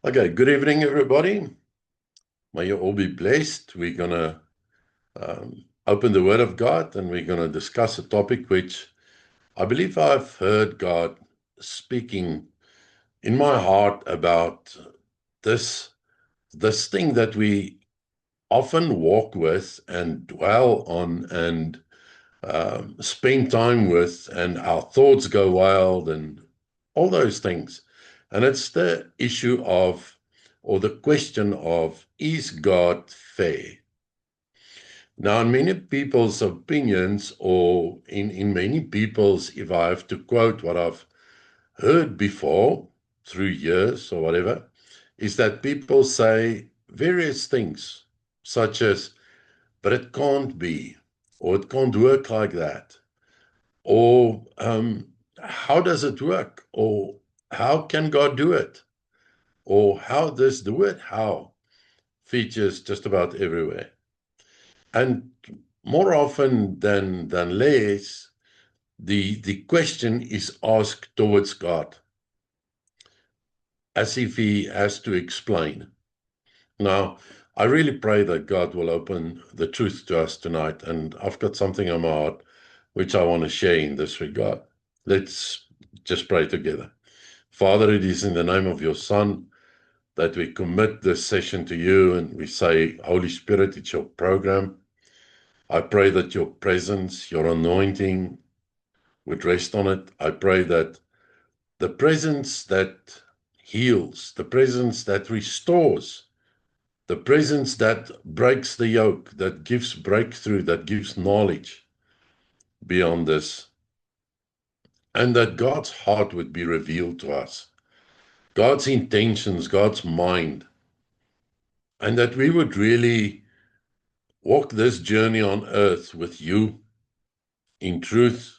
Okay, good evening, everybody. May you all be blessed. We're going to open the Word of God and we're going to discuss a topic which I believe I've heard God speaking in my heart about this, this thing that we often walk with and dwell on and spend time with, and our thoughts go wild and all those things. And it's the issue of, or the question of, is God fair? Now, in many people's opinions, or in many people's, if I have to quote what I've heard before through years or whatever, is that people say various things, such as, but it can't be, or it can't work like that. Or how does it work? Or how can God do it? Or how does do it? How features just about everywhere. And more often than less, the question is asked towards God, as if he has to explain. Now, I really pray that God will open the truth to us tonight. And I've got something on my heart which I want to share in this regard. Let's just pray together. Father, it is in the name of your Son that we commit this session to you and we say, Holy Spirit, it's your program. I pray that your presence, your anointing would rest on it. I pray that the presence that heals, the presence that restores, the presence that breaks the yoke, that gives breakthrough, that gives knowledge beyond this, and that God's heart would be revealed to us, God's intentions, God's mind, and that we would really walk this journey on earth with you in truth,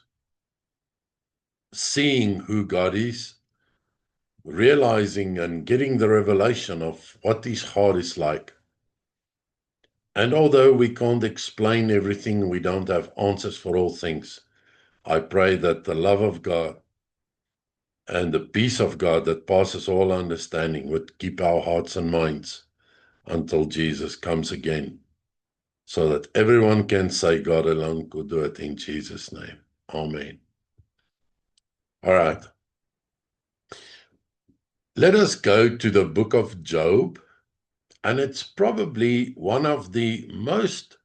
seeing who God is, realizing and getting the revelation of what his heart is like. And although we can't explain everything, we don't have answers for all things, I pray that the love of God and the peace of God that passes all understanding would keep our hearts and minds until Jesus comes again, so that everyone can say God alone could do it in Jesus' name. Amen. All right. Let us go to the book of Job, and it's probably one of the most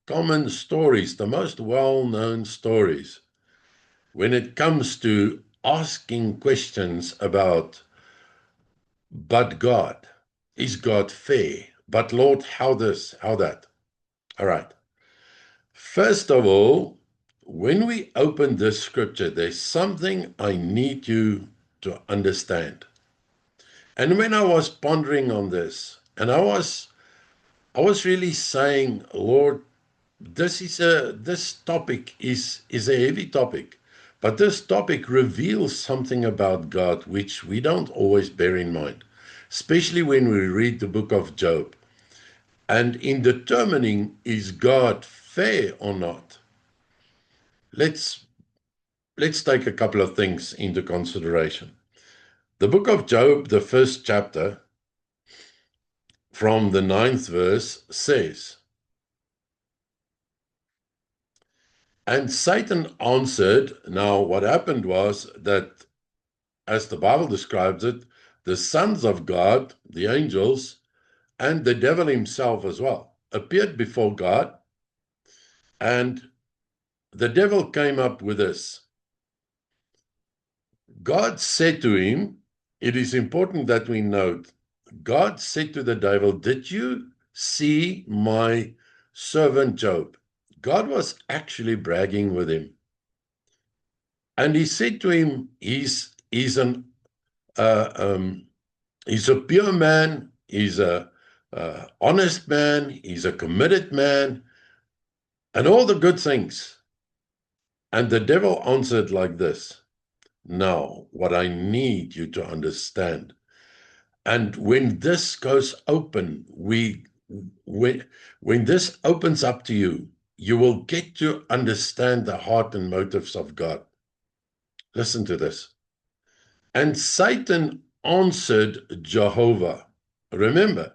common stories, the most well-known stories, when it comes to asking questions about, but God, is God fair? But Lord, how this, how that? All right. First of all, when we open this scripture, there's something I need you to understand. And when I was pondering on this, and I was really saying, Lord, this topic is a heavy topic, but this topic reveals something about God which we don't always bear in mind, especially when we read the book of Job. And in determining is God fair or not, let's let's take a couple of things into consideration. The book of Job, the first chapter, from the 9th verse says, and Satan answered. Now, what happened was that, as the Bible describes it, the sons of God, the angels, and the devil himself as well, appeared before God, and the devil came up with this. God said to him, it is important that we note, God said to the devil, did you see my servant Job? God was actually bragging with him. And he said to him, uh, um, he's a pure man, he's a honest man, he's a committed man, and all the good things. And the devil answered like this. Now, what I need you to understand, and when this goes open, when this opens up to you, you will get to understand the heart and motives of God. Listen to this. And Satan answered Jehovah. Remember,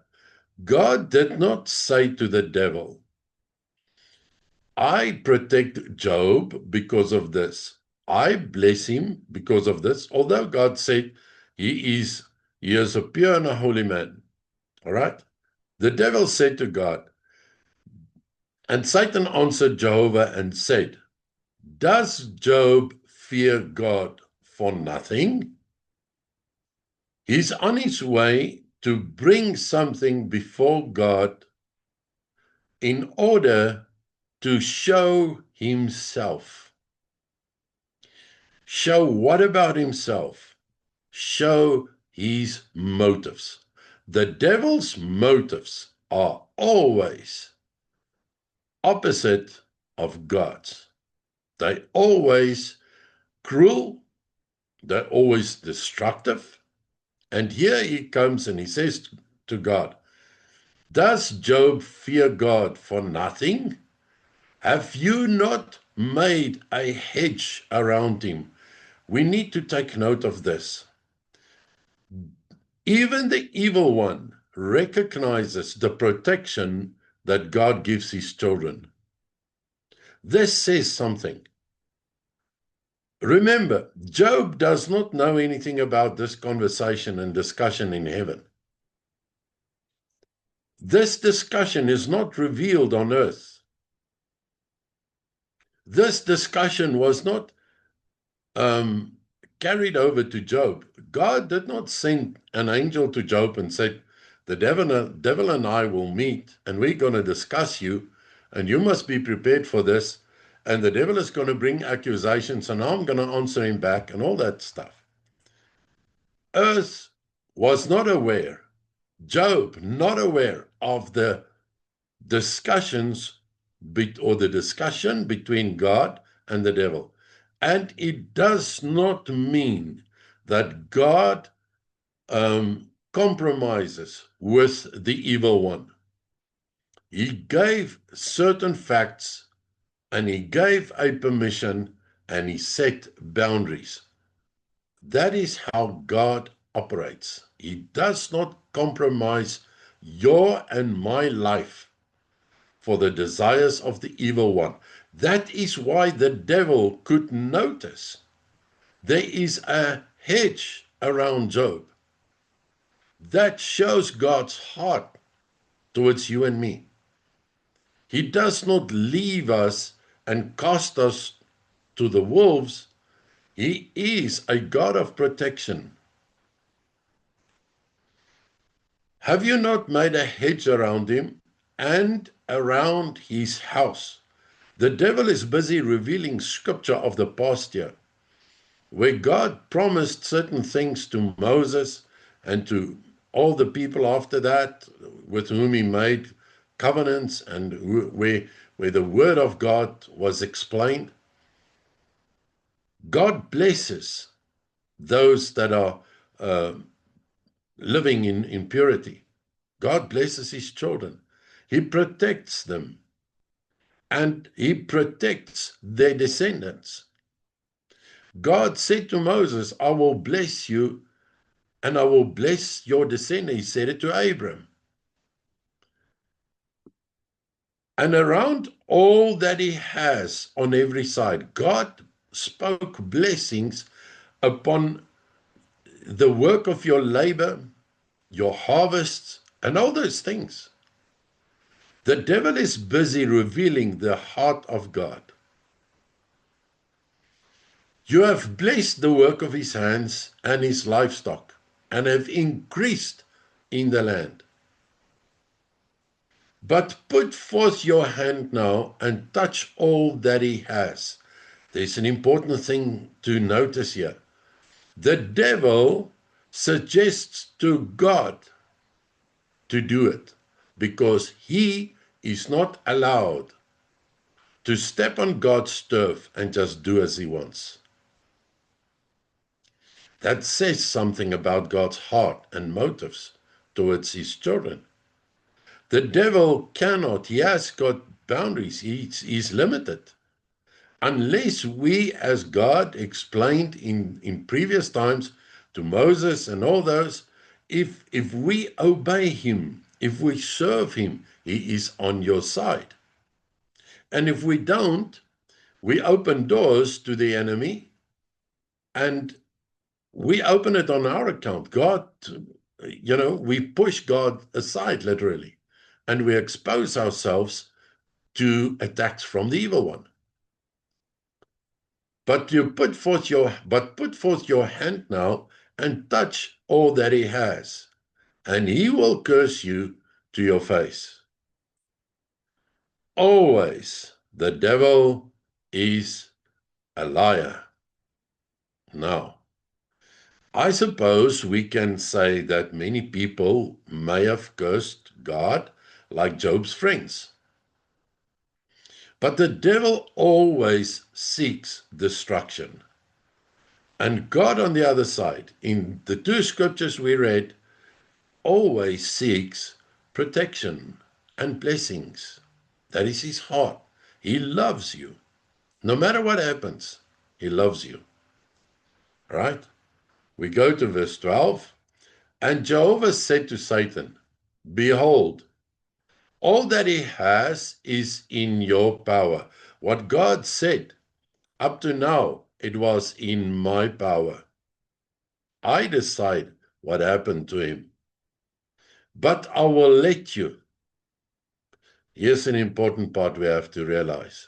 God did not say to the devil, I protect Job because of this. I bless him because of this. Although God said he is a pure and a holy man. All right? The devil said to God, and Satan answered Jehovah and said, does Job fear God for nothing? He's on his way to bring something before God in order to show himself. Show what about himself? Show his motives. The devil's motives are always opposite of God's. They always cruel, they're always destructive. And here he comes and he says to God, does Job fear God for nothing? Have you not made a hedge around him? We need to take note of this. Even the evil one recognizes the protection that God gives his children. This says something. Remember, Job does not know anything about this conversation and discussion in heaven. This discussion is not revealed on earth. This discussion was not carried over to Job. God did not send an angel to Job and said, the devil and I will meet and we're going to discuss you and you must be prepared for this. And the devil is going to bring accusations and I'm going to answer him back and all that stuff. Earth was not aware, Job not aware of the discussions or the discussion between God and the devil. And it does not mean that God compromises with the evil one. He gave certain facts and he gave a permission and he set boundaries. That is how God operates. He does not compromise your and my life for the desires of the evil one. That is why the devil could notice there is a hedge around Job. That shows God's heart towards you and me. He does not leave us and cast us to the wolves. He is a God of protection. Have you not made a hedge around him and around his house? The devil is busy revealing scripture of the past year, where God promised certain things to Moses and to all the people after that, with whom he made covenants, and where the word of God was explained. God blesses those that are living in purity. God blesses his children. He protects them. And he protects their descendants. God said to Moses, I will bless you and I will bless your descendants. He said it to Abram. And around all that he has on every side, God spoke blessings upon the work of your labor, your harvests, and all those things. The devil is busy revealing the heart of God. You have blessed the work of his hands and his livestock, and have increased in the land. But put forth your hand now and touch all that he has. There's an important thing to notice here. The devil suggests to God to do it because he is not allowed to step on God's turf and just do as he wants. That says something about God's heart and motives towards his children. The devil cannot, he has got boundaries, he's limited. Unless we, as God explained in previous times, to Moses and all those, if we obey him, if we serve him, he is on your side. And if we don't, we open doors to the enemy, and we open it on our account. God, we push God aside literally, and we expose ourselves to attacks from the evil one. But put forth your hand now and touch all that he has, and he will curse you to your face. Always the devil is a liar. Now, I suppose we can say that many people may have cursed God, like Job's friends. But the devil always seeks destruction. And God, on the other side, in the two scriptures we read, always seeks protection and blessings. That is his heart. He loves you. No matter what happens, he loves you. Right? We go to verse 12. And Jehovah said to Satan, behold, all that he has is in your power. What God said, up to now, it was in my power. I decide what happened to him. But I will let you. Here's an important part we have to realize.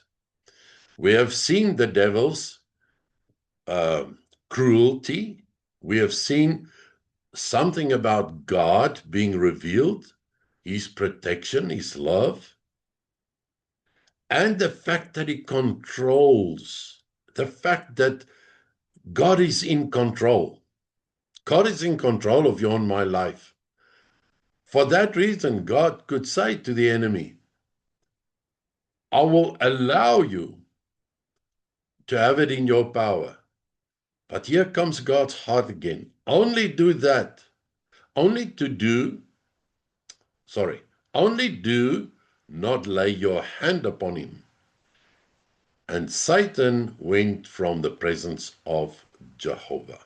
We have seen the devil's cruelty. We have seen something about God being revealed, his protection, his love, and the fact that he controls, the fact that God is in control. God is in control of your and my life. For that reason, God could say to the enemy, I will allow you to have it in your power. But here comes God's heart again. Only do, not lay your hand upon him. And Satan went from the presence of Jehovah.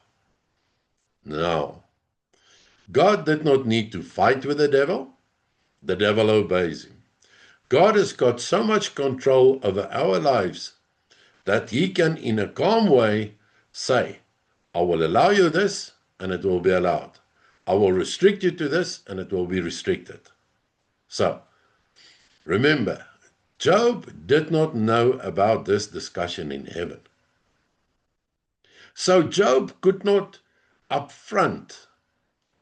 Now, God did not need to fight with the devil obeys him. God has got so much control over our lives that he can, in a calm way, say, I will allow you this, and it will be allowed. I will restrict you to this, and it will be restricted. So, remember, Job did not know about this discussion in heaven. So Job could not upfront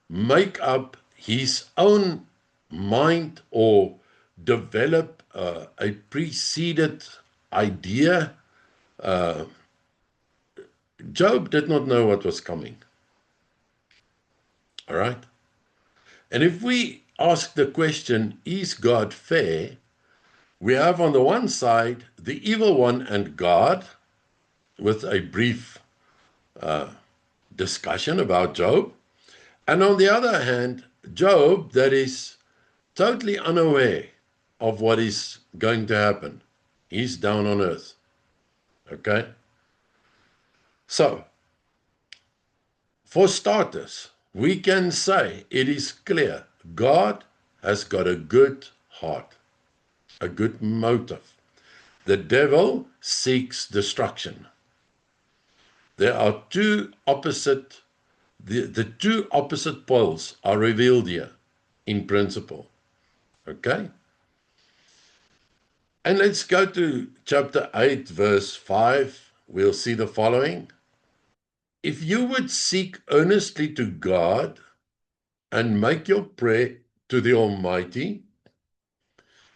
make up his own mind or develop a preceded idea. Job did not know what was coming. All right? And if we ask the question, is God fair? We have on the one side the evil one and God with a brief discussion about Job. And on the other hand, Job that is totally unaware of what is going to happen. He's down on earth. Okay? So, for starters, we can say it is clear God has got a good heart, a good motive. The devil seeks destruction. There are the two opposite poles are revealed here in principle. Okay? And let's go to chapter 8, verse 5. We'll see the following. If you would seek earnestly to God and make your prayer to the Almighty,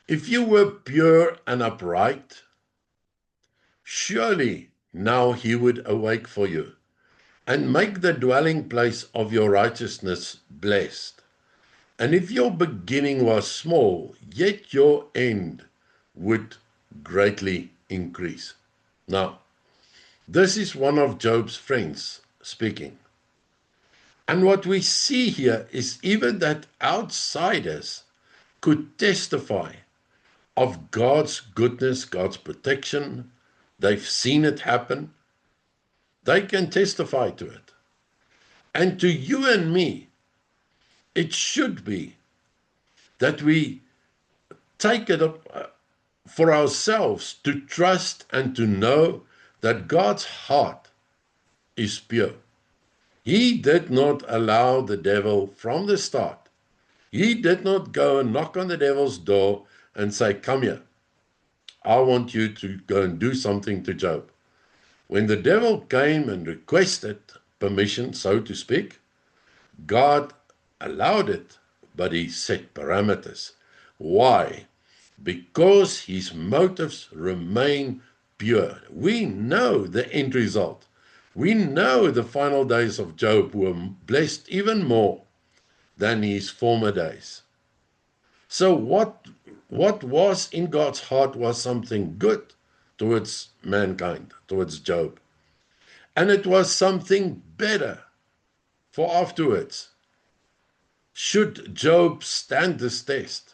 if you were pure and upright, surely now he would awake for you and make the dwelling place of your righteousness blessed. And if your beginning was small, yet your end would greatly increase. Now, this is one of Job's friends speaking. And what we see here is even that outsiders could testify of God's goodness, God's protection. They've seen it happen. They can testify to it. And to you and me, it should be that we take it up for ourselves to trust and to know that God's heart is pure. He did not allow the devil from the start. He did not go and knock on the devil's door and say, come here, I want you to go and do something to Job. When the devil came and requested permission, so to speak, God allowed it, but he set parameters. Why? Because his motives remain pure. We know the end result. We know the final days of Job were blessed even more than his former days. So what was in God's heart was something good towards mankind, towards Job. And it was something better for afterwards. Should Job stand this test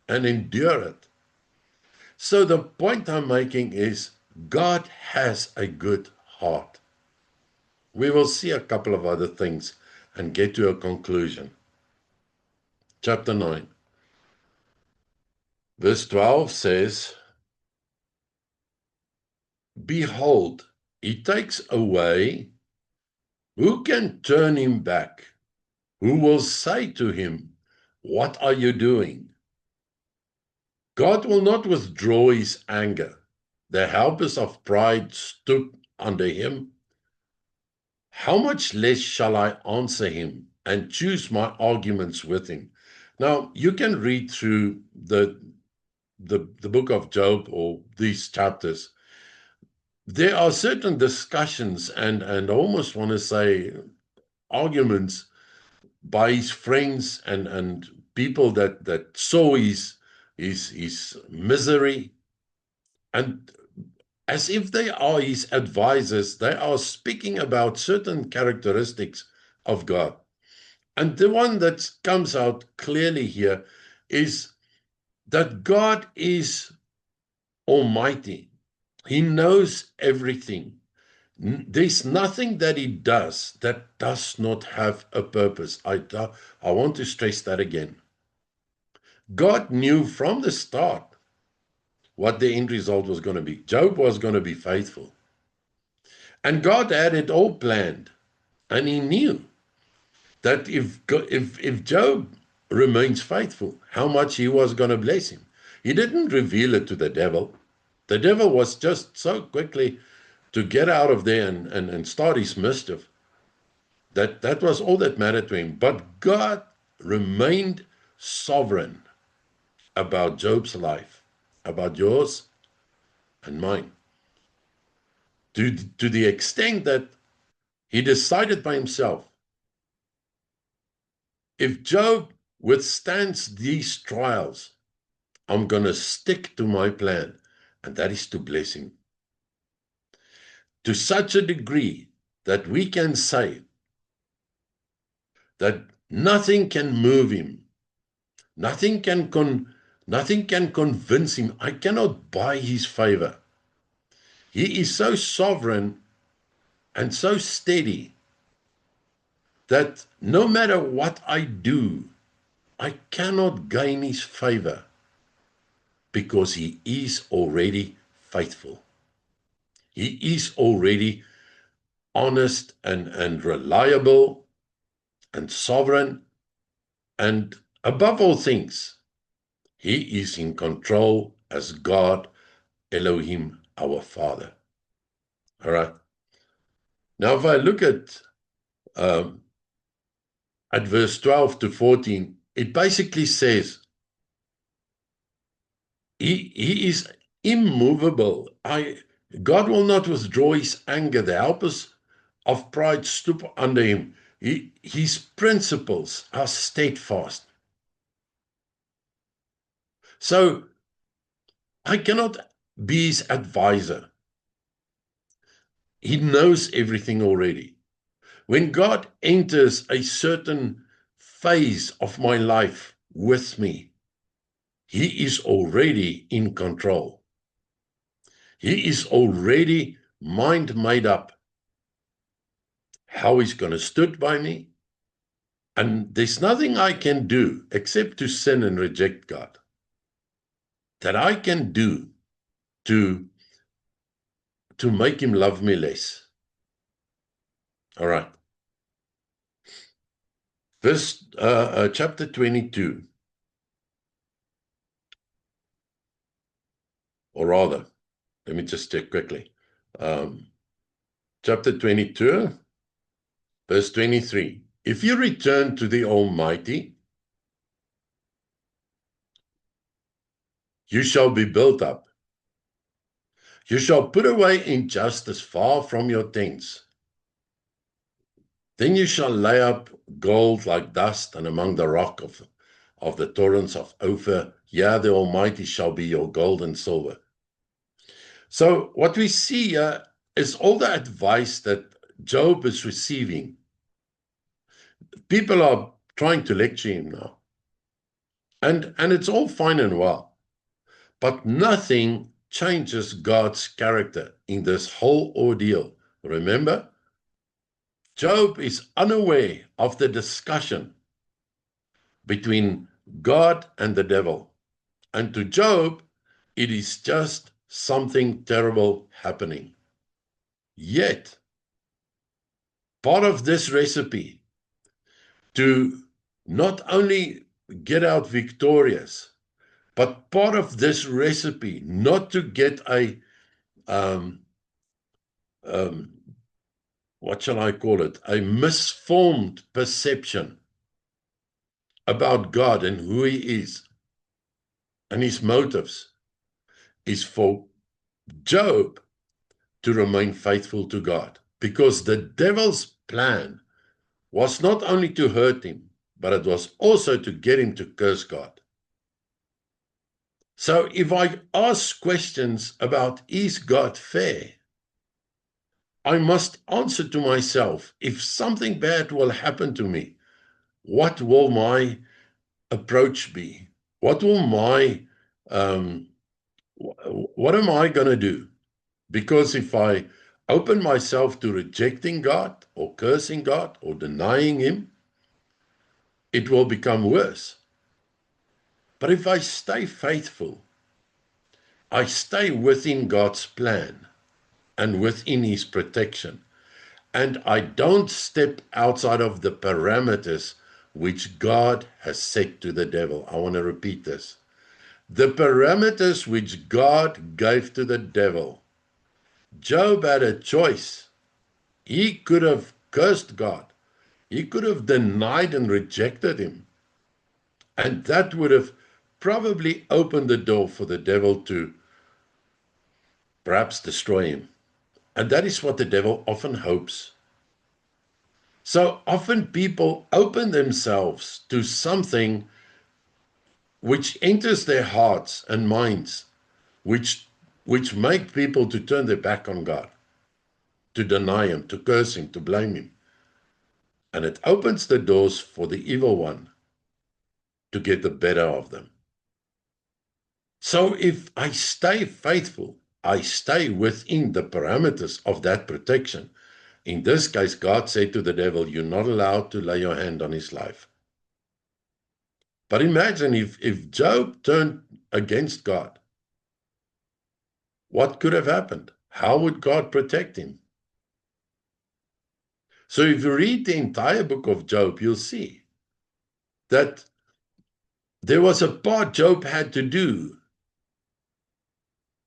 and endure it? So the point I'm making is God has a good heart. We will see a couple of other things and get to a conclusion. Chapter 9, verse 12 says, behold, he takes away. Who can turn him back? Who will say to him, what are you doing? God will not withdraw his anger. The helpers of pride stoop under him. How much less shall I answer him and choose my arguments with him? Now, you can read through the book of Job or these chapters. There are certain discussions and I almost want to say arguments by his friends and people that saw his misery, and as if they are his advisors, they are speaking about certain characteristics of God. And the one that comes out clearly here is that God is almighty. He knows everything. There's nothing that he does that does not have a purpose. I want to stress that again. God knew from the start what the end result was going to be. Job was going to be faithful. And God had it all planned. And he knew that if Job remains faithful, how much he was going to bless him. He didn't reveal it to the devil. The devil was just so quickly to get out of there and start his mischief. That was all that mattered to him. But God remained sovereign about Job's life, about yours and mine, to the extent that he decided by himself, if Job withstands these trials, I'm going to stick to my plan, and that is to bless him. To such a degree that we can say that nothing can move him, nothing can convince him. I cannot buy his favor. He is so sovereign and so steady that no matter what I do, I cannot gain his favor because he is already faithful. He is already honest and reliable and sovereign, and above all things, he is in control as God, Elohim, our Father. All right. Now, if I look at verse 12 to 14, it basically says, he is immovable. God will not withdraw his anger. The helpers of pride stoop under him. His principles are steadfast. So I cannot be his advisor. He knows everything already. When God enters a certain phase of my life with me, he is already in control. He is already mind made up, how he's going to stand by me. And there's nothing I can do except to sin and reject God that I can do to make him love me less. All right. Verse chapter 22. Or rather, let me just check quickly. Chapter 22, verse 23. If you return to the Almighty, you shall be built up. You shall put away injustice far from your tents. Then you shall lay up gold like dust, and among the rock of the torrents of Ophir, the Almighty shall be your gold and silver. So what we see here is all the advice that Job is receiving. People are trying to lecture him now. And it's all fine and well. But nothing changes God's character in this whole ordeal. Remember, Job is unaware of the discussion between God and the devil. And to Job, it is just something terrible happening. Yet, part of this recipe to not only get out victorious, but part of this recipe not to get a, what shall I call it, a misformed perception about God and who he is and his motives, is for Job to remain faithful to God. Because the devil's plan was not only to hurt him, but it was also to get him to curse God. So if I ask questions about, is God fair? I must answer to myself, if something bad will happen to me, what will my approach be? What will my, what am I going to do? Because if I open myself to rejecting God or cursing God or denying him, it will become worse. But if I stay faithful, I stay within God's plan and within his protection, and I don't step outside of the parameters which God has set to the devil. I want to repeat this. The parameters which God gave to the devil. Job had a choice. He could have cursed God. He could have denied and rejected him. And that would have probably opened the door for the devil to perhaps destroy him. And that is what the devil often hopes. So often people open themselves to something which enters their hearts and minds, which make people to turn their back on God, to deny him, to curse him, to blame him. And it opens the doors for the evil one to get the better of them. So if I stay faithful, I stay within the parameters of that protection. In this case, God said to the devil, you're not allowed to lay your hand on his life. But imagine if Job turned against God, what could have happened? How would God protect him? So if you read the entire book of Job, you'll see that there was a part Job had to do.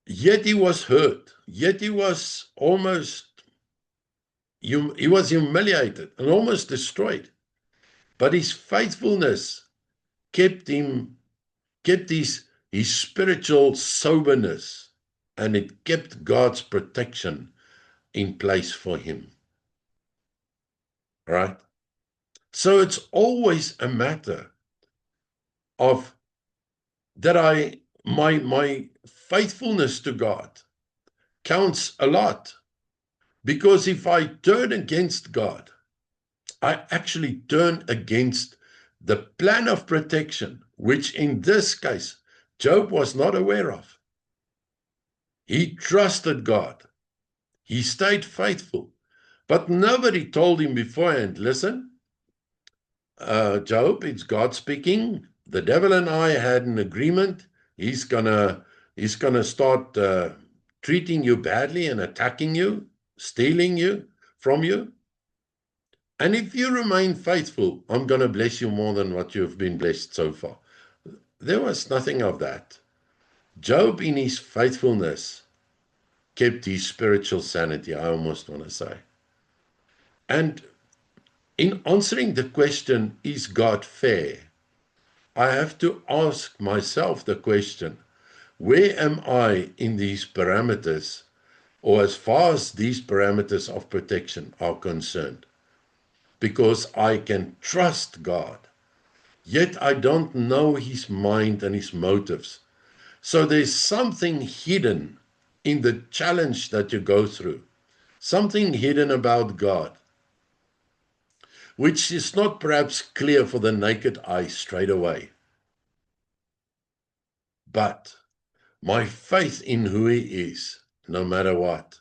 Yet he was hurt. Yet he was he was humiliated and almost destroyed. But his faithfulness kept his spiritual soberness, and it kept God's protection in place for him. Right? So it's always a matter of that my faithfulness to God counts a lot. Because if I turn against God, I actually turn against the plan of protection, which in this case, Job was not aware of. He trusted God. He stayed faithful. But nobody told him beforehand, listen, Job, it's God speaking. The devil and I had an agreement. He's gonna start treating you badly and attacking you, stealing you from you. And if you remain faithful, I'm going to bless you more than what you've been blessed so far. There was nothing of that. Job, in his faithfulness, kept his spiritual sanity, I almost want to say. And in answering the question, is God fair? I have to ask myself the question, where am I in these parameters, or as far as these parameters of protection are concerned? Because I can trust God, yet I don't know his mind and his motives. So there's something hidden in the challenge that you go through, something hidden about God, which is not perhaps clear for the naked eye straight away. But my faith in who he is, no matter what,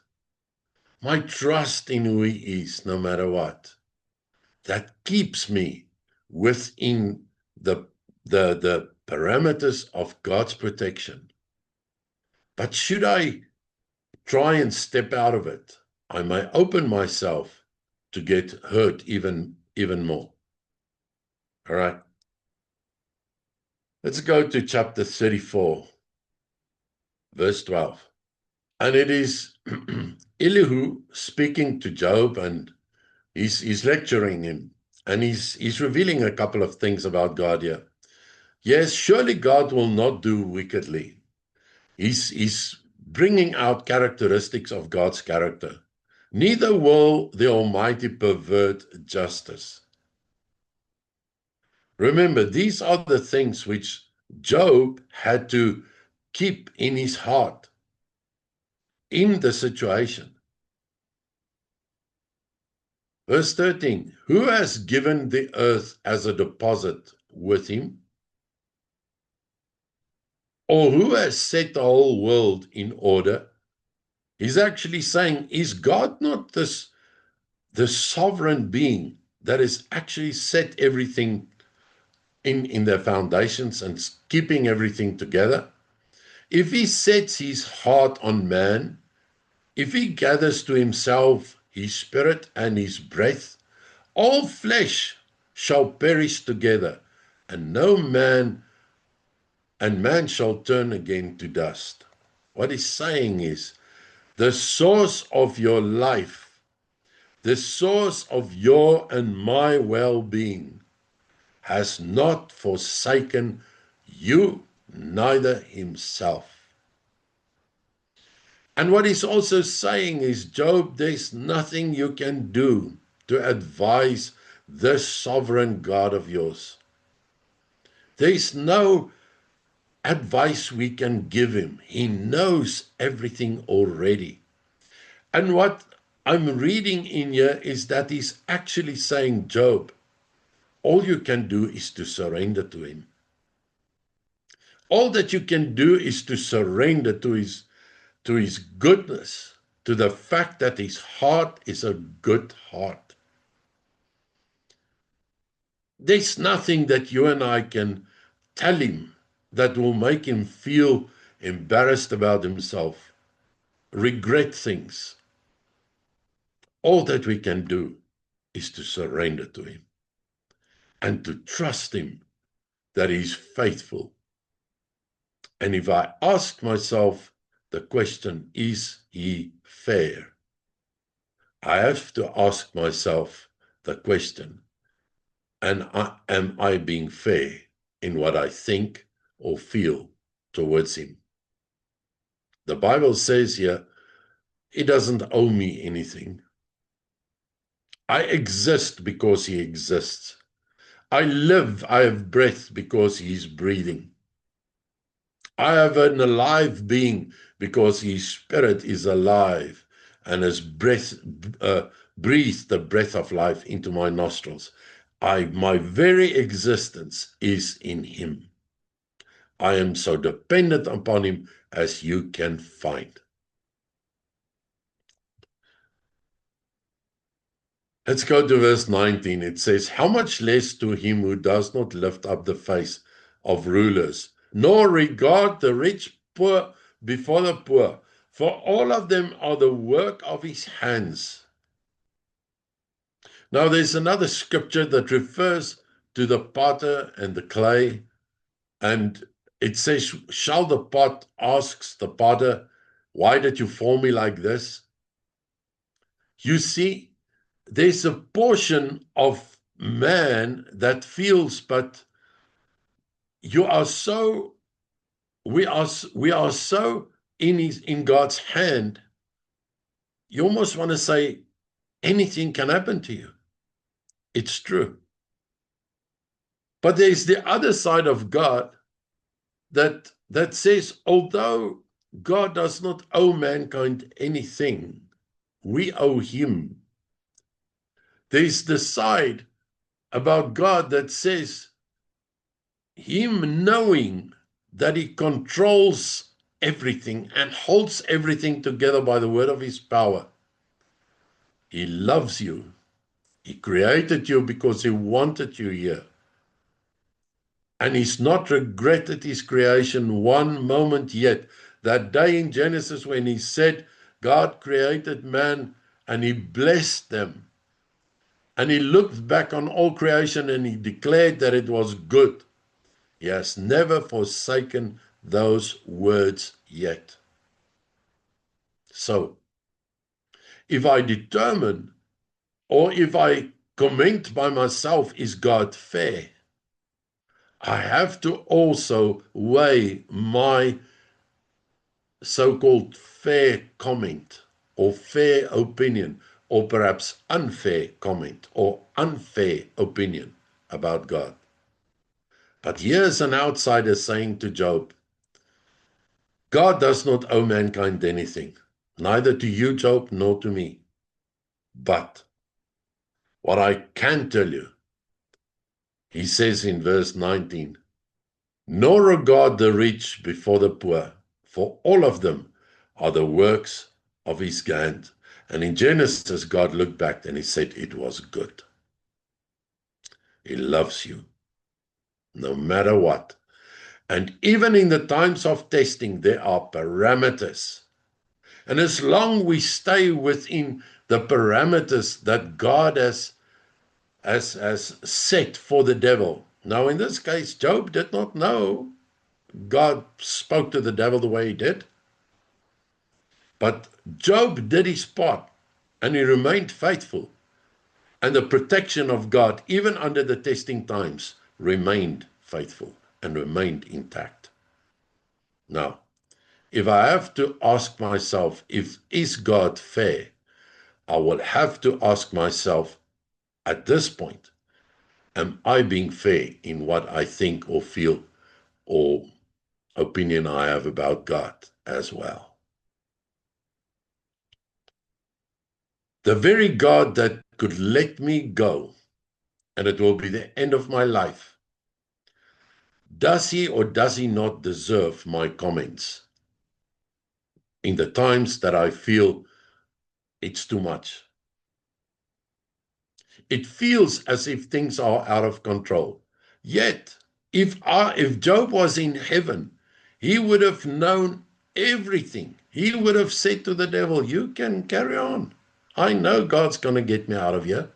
my trust in who he is, no matter what, that keeps me within the parameters of God's protection. But should I try and step out of it, I may open myself to get hurt even more. All right. Let's go to chapter 34, verse 12. And it is Elihu speaking to Job, and he's lecturing him, and he's revealing a couple of things about God here. Yes, surely God will not do wickedly. He's bringing out characteristics of God's character. Neither will the Almighty pervert justice. Remember, these are the things which Job had to keep in his heart in the situation. Verse 13, who has given the earth as a deposit with him? Or who has set the whole world in order? He's actually saying, is God not the sovereign being that has actually set everything in their foundations and keeping everything together? If he sets his heart on man, if he gathers to himself his spirit and his breath, all flesh shall perish together, and man shall turn again to dust. What he's saying is, the source of your life, the source of your and my well-being, has not forsaken you, neither himself. And what he's also saying is, Job, there's nothing you can do to advise this sovereign God of yours. There's no advice we can give him. He knows everything already. And what I'm reading in here is that he's actually saying, Job, all you can do is to surrender to him. All that you can do is to surrender to his goodness, to the fact that his heart is a good heart. There's nothing that you and I can tell him that will make him feel embarrassed about himself, regret things. All that we can do is to surrender to him and to trust him that he's faithful. And if I ask myself the question, is he fair? I have to ask myself the question, am I being fair in what I think or feel towards him? The Bible says here, he doesn't owe me anything. I exist because he exists. I live, I have breath because he's breathing. I have an alive being because his spirit is alive and has breathed the breath of life into my nostrils. My very existence is in him. I am so dependent upon him as you can find. Let's go to verse 19. It says, how much less to him who does not lift up the face of rulers, nor regard the rich poor before the poor, for all of them are the work of his hands. Now there's another scripture that refers to the potter and the clay, and it says, shall the pot, asks the potter, why did you form me like this? You see, there's a portion of man that feels, but you are so, we are so in God's hand, you almost want to say anything can happen to you. It's true. But there's the other side of God that says, although God does not owe mankind anything, we owe him. There's the side about God that says, him knowing that he controls everything and holds everything together by the word of his power. He loves you. He created you because he wanted you here. And he's not regretted his creation one moment yet. That day in Genesis when he said, God created man and he blessed them. And he looked back on all creation and he declared that it was good. He has never forsaken those words yet. So, if I determine or if I comment by myself, is God fair? I have to also weigh my so-called fair comment or fair opinion, or perhaps unfair comment or unfair opinion about God. But here's an outsider saying to Job, God does not owe mankind anything, neither to you, Job, nor to me. But what I can tell you, he says in verse 19, nor regard the rich before the poor, for all of them are the works of his hand. And in Genesis, God looked back and he said, it was good. He loves you, no matter what. And even in the times of testing, there are parameters. And as long we stay within the parameters that God has set for the devil. Now, in this case, Job did not know God spoke to the devil the way he did. But Job did his part, and he remained faithful. And the protection of God, even under the testing times, remained faithful and remained intact. Now, if I have to ask myself, is God fair? I will have to ask myself, at this point, am I being fair in what I think or feel or opinion I have about God as well? The very God that could let me go, and it will be the end of my life, does he or does he not deserve my comments in the times that I feel it's too much? It feels as if things are out of control. Yet, if Job was in heaven, he would have known everything. He would have said to the devil, you can carry on. I know God's going to get me out of here.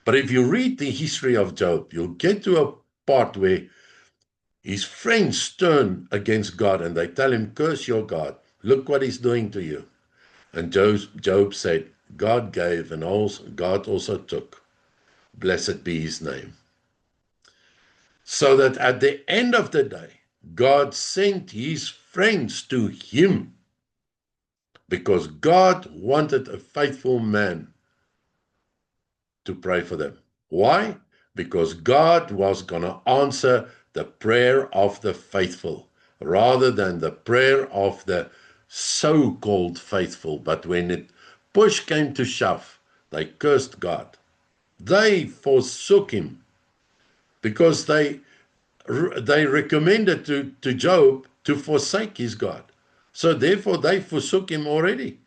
But if you read the history of Job, you'll get to a part where his friends turn against God and they tell him, curse your God. Look what he's doing to you. And Job said, God gave and God also took. Blessed be his name. So that at the end of the day, God sent his friends to him because God wanted a faithful man to pray for them. Why? Because God was going to answer the prayer of the faithful rather than the prayer of the so-called faithful. But when push came to shove, they cursed God. They forsook him because they recommended to Job to forsake his God. So therefore they forsook him already.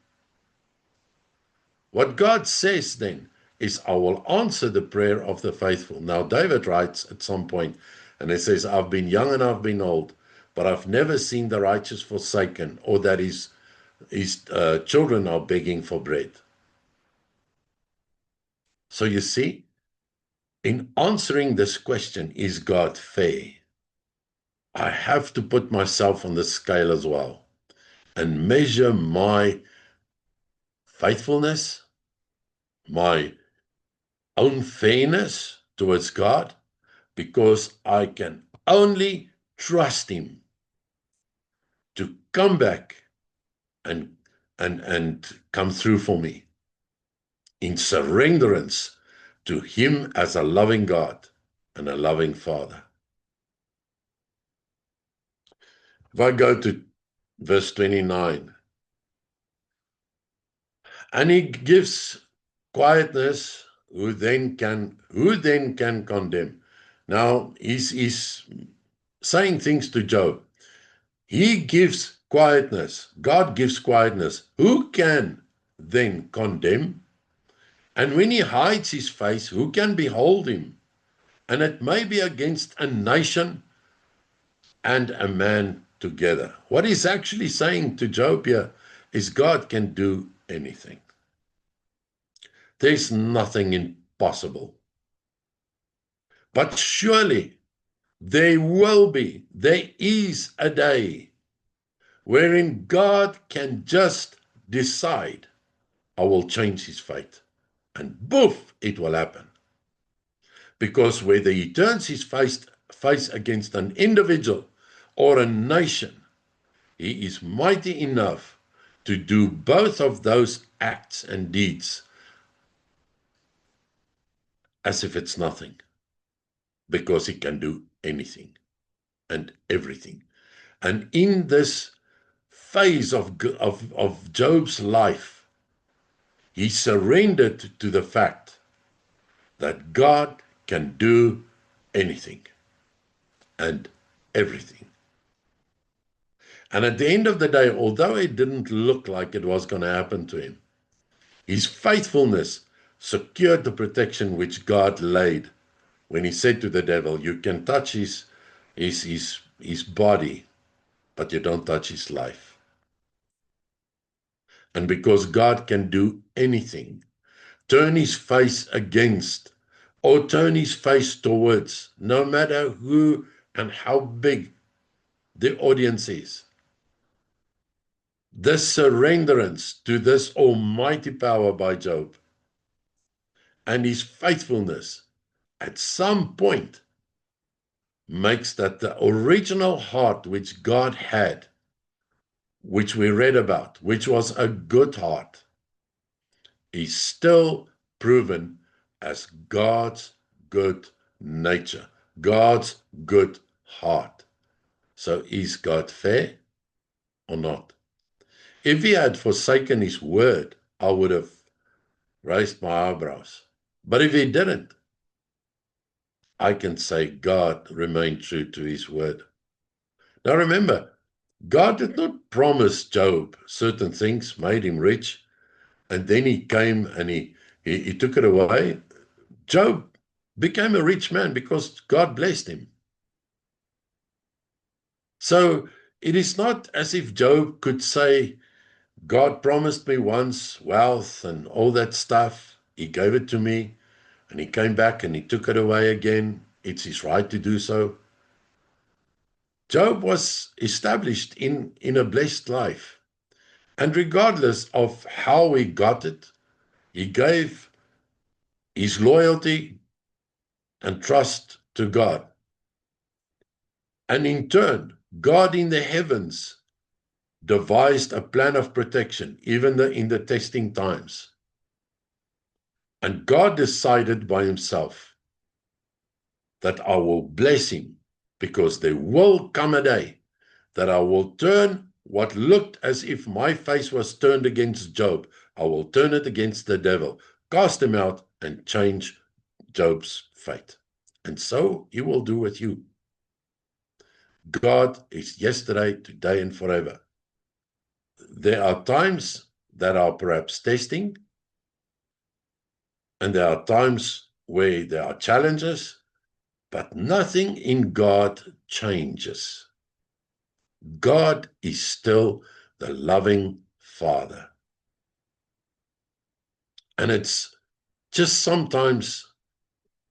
What God says then is, I will answer the prayer of the faithful. Now, David writes at some point, and he says, I've been young and I've been old, but I've never seen the righteous forsaken, or that his children are begging for bread. So you see, in answering this question, is God fair? I have to put myself on the scale as well and measure my faithfulness, my own fairness towards God, because I can only trust Him to come back and come through for me in surrenderance to Him as a loving God and a loving Father. If I go to verse 29, and He gives quietness, who then can condemn? Now he's saying things to Job. He gives quietness. God gives quietness. Who can then condemn? And when He hides His face, who can behold Him? And it may be against a nation and a man together. What He's actually saying to Job here is, God can do anything. There's nothing impossible. But surely there is a day wherein God can just decide, I will change His fate. And boof, it will happen. Because whether He turns His face against an individual or a nation, He is mighty enough to do both of those acts and deeds as if it's nothing. Because He can do anything and everything. And in this phase of Job's life, he surrendered to the fact that God can do anything and everything. And at the end of the day, although it didn't look like it was going to happen to him, his faithfulness secured the protection which God laid when He said to the devil, you can touch his body, but you don't touch his life. And because God can do anything, turn His face against or turn His face towards, no matter who and how big the audience is. This surrenderance to this almighty power by Job and his faithfulness at some point makes that the original heart which God had, which we read about, which was a good heart, is still proven as God's good nature, God's good heart. So is God fair or not? If He had forsaken His word, I would have raised my eyebrows. But if He didn't, I can say God remained true to His word. Now remember, God did not promise Job certain things, made him rich, and then He came and he took it away. Job became a rich man because God blessed him. So it is not as if Job could say, God promised me once wealth and all that stuff. He gave it to me, and He came back and He took it away again. It's His right to do so. Job was established in a blessed life. And regardless of how he got it, he gave his loyalty and trust to God. And in turn, God in the heavens devised a plan of protection, even in the testing times. And God decided by Himself that I will bless him, because there will come a day that I will turn what looked as if my face was turned against Job, I will turn it against the devil, cast him out, and change Job's fate. And so He will do with you. God is yesterday, today, and forever. There are times that are perhaps testing, and there are times where there are challenges, but nothing in God changes. God is still the loving Father. And it's just sometimes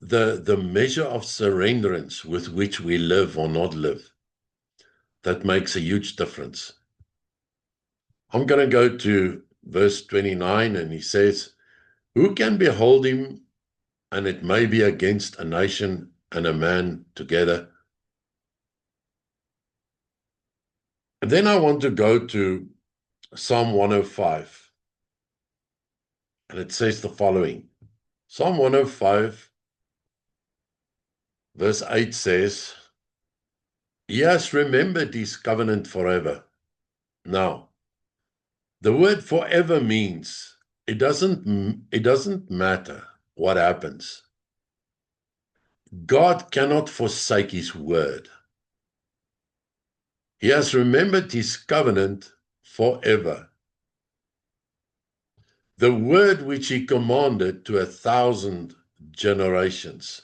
the measure of surrenderance with which we live or not live that makes a huge difference. I'm going to go to verse 29, and he says, "Who can behold him, and it may be against a nation and a man together?" And then I want to go to Psalm 105, and it says the following. Psalm 105, verse 8 says, "He has remembered his covenant forever." Now, the word forever means it doesn't matter what happens. God cannot forsake his word. He has remembered his covenant forever. The word which he commanded to 1,000 generations,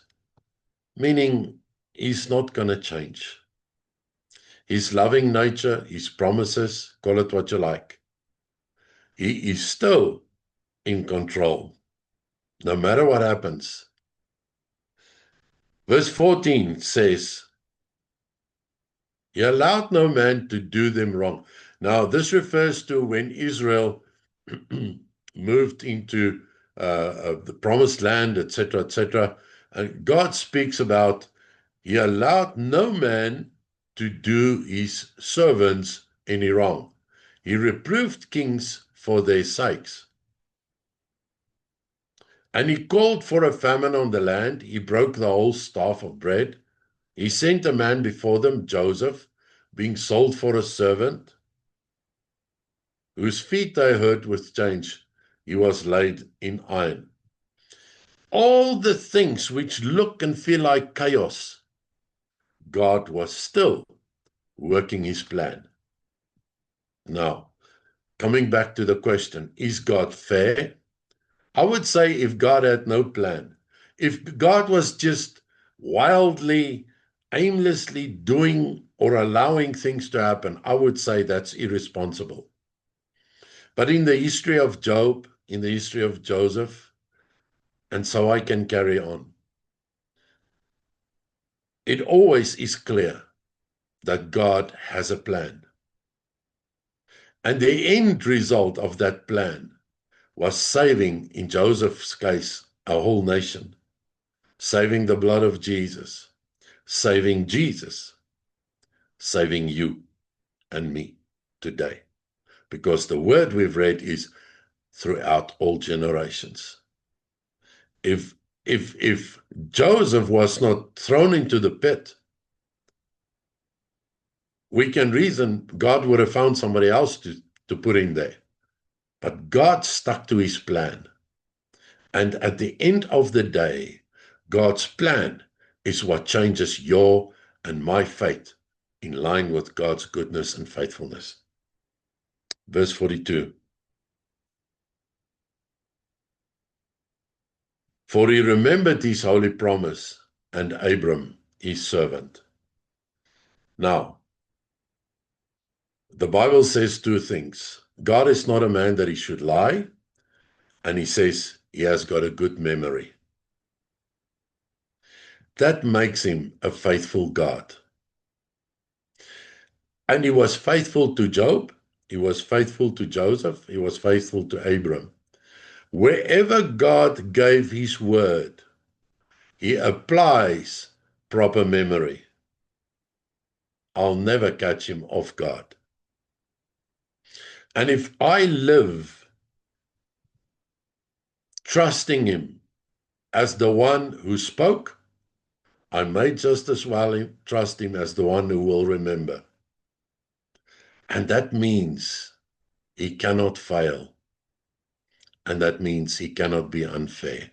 meaning he's not going to change. His loving nature, his promises, call it what you like. He is still in control, no matter what happens. Verse 14 says, "He allowed no man to do them wrong." Now, this refers to when Israel moved into the promised land, etc., etc. And God speaks about, "He allowed no man to do his servants any wrong. He reproved kings for their sakes. And he called for a famine on the land. He broke the whole staff of bread. He sent a man before them, Joseph, being sold for a servant, whose feet they hurt with chains. He was laid in iron." All the things which look and feel like chaos, God was still working his plan. Now, coming back to the question, is God fair? I would say if God had no plan, if God was just wildly, aimlessly doing or allowing things to happen, I would say that's irresponsible. But in the history of Job, in the history of Joseph, and so I can carry on, it always is clear that God has a plan. And the end result of that plan was saving, in Joseph's case, a whole nation, saving the blood of Jesus, saving Jesus, saving you and me today. Because the word we've read is throughout all generations. If Joseph was not thrown into the pit, we can reason God would have found somebody else to put in there. But God stuck to his plan. And at the end of the day, God's plan is what changes your and my fate in line with God's goodness and faithfulness. Verse 42. "For he remembered his holy promise and Abram, his servant." Now, the Bible says two things. God is not a man that he should lie, and he says he has got a good memory. That makes him a faithful God. And he was faithful to Job, he was faithful to Joseph, he was faithful to Abram. Wherever God gave his word, he applies proper memory. I'll never catch him off guard. And if I live trusting him as the one who spoke, I may just as well trust him as the one who will remember. And that means he cannot fail. And that means he cannot be unfair.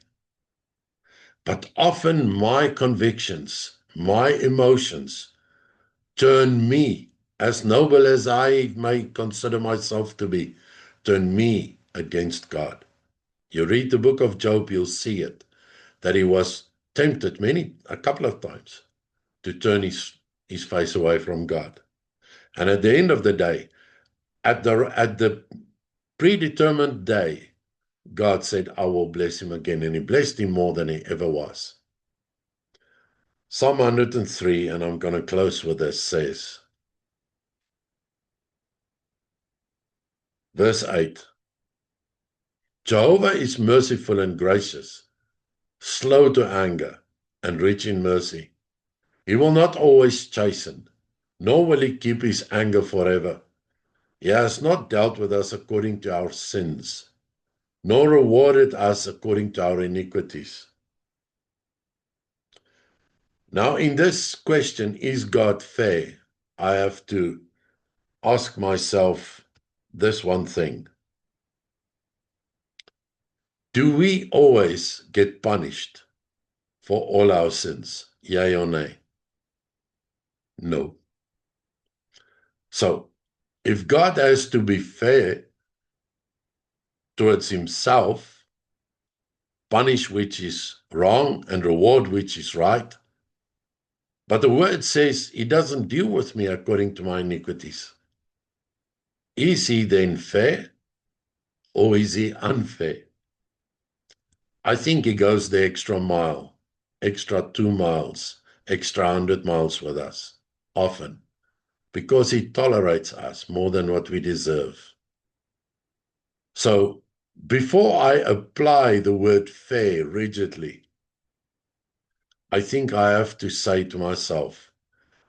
But often my convictions, my emotions, turn me, as noble as I may consider myself to be, turn me against God. You read the book of Job, you'll see it, that he was tempted a couple of times to turn his face away from God. And at the end of the day, at the predetermined day, God said, I will bless him again. And he blessed him more than he ever was. Psalm 103, and I'm going to close with this, says, verse 8, Jehovah is merciful and gracious, slow to anger, and rich in mercy. He will not always chasten, nor will he keep his anger forever. He has not dealt with us according to our sins, nor rewarded us according to our iniquities. Now, in this question, is God fair? I have to ask myself this one thing. Do we always get punished for all our sins? Yea or nay? No. So, if God has to be fair towards himself, punish which is wrong and reward which is right, but the word says he doesn't deal with me according to my iniquities. Is he then fair or is he unfair? I think he goes the extra mile, extra 2 miles, extra 100 miles with us, often, because he tolerates us more than what we deserve. So, before I apply the word fair rigidly, I think I have to say to myself,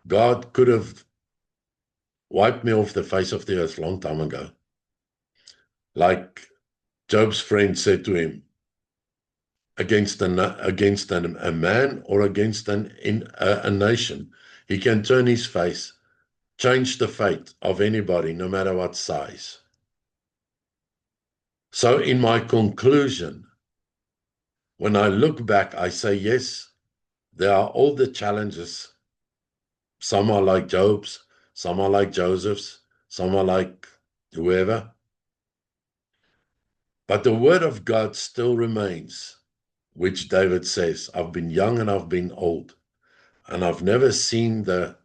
God could have wiped me off the face of the earth a long time ago. Like Job's friend said to him, against a man or against a nation, he can turn his face, change the fate of anybody, no matter what size. So in my conclusion, when I look back, I say, yes, there are all the challenges. Some are like Job's, some are like Joseph's, some are like whoever. But the word of God still remains, which David says, I've been young and I've been old, and I've never seen the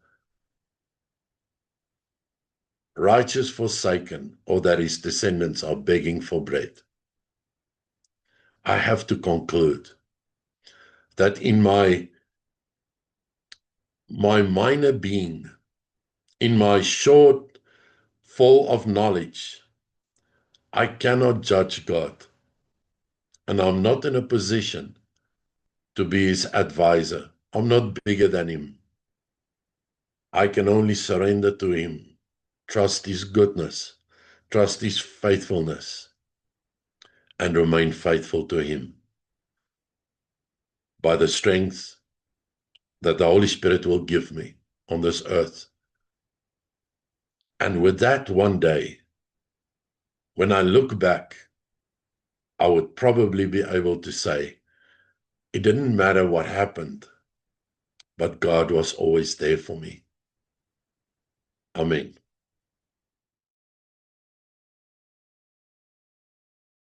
righteous forsaken or that his descendants are begging for bread. I have to conclude that in my minor being, in my short fall of knowledge, I cannot judge God, and I'm not in a position to be his advisor. I'm not bigger than him. I can only surrender to him, trust his goodness, trust his faithfulness, and remain faithful to him by the strength that the Holy Spirit will give me on this earth. And with that, one day, when I look back, I would probably be able to say, it didn't matter what happened, but God was always there for me. Amen.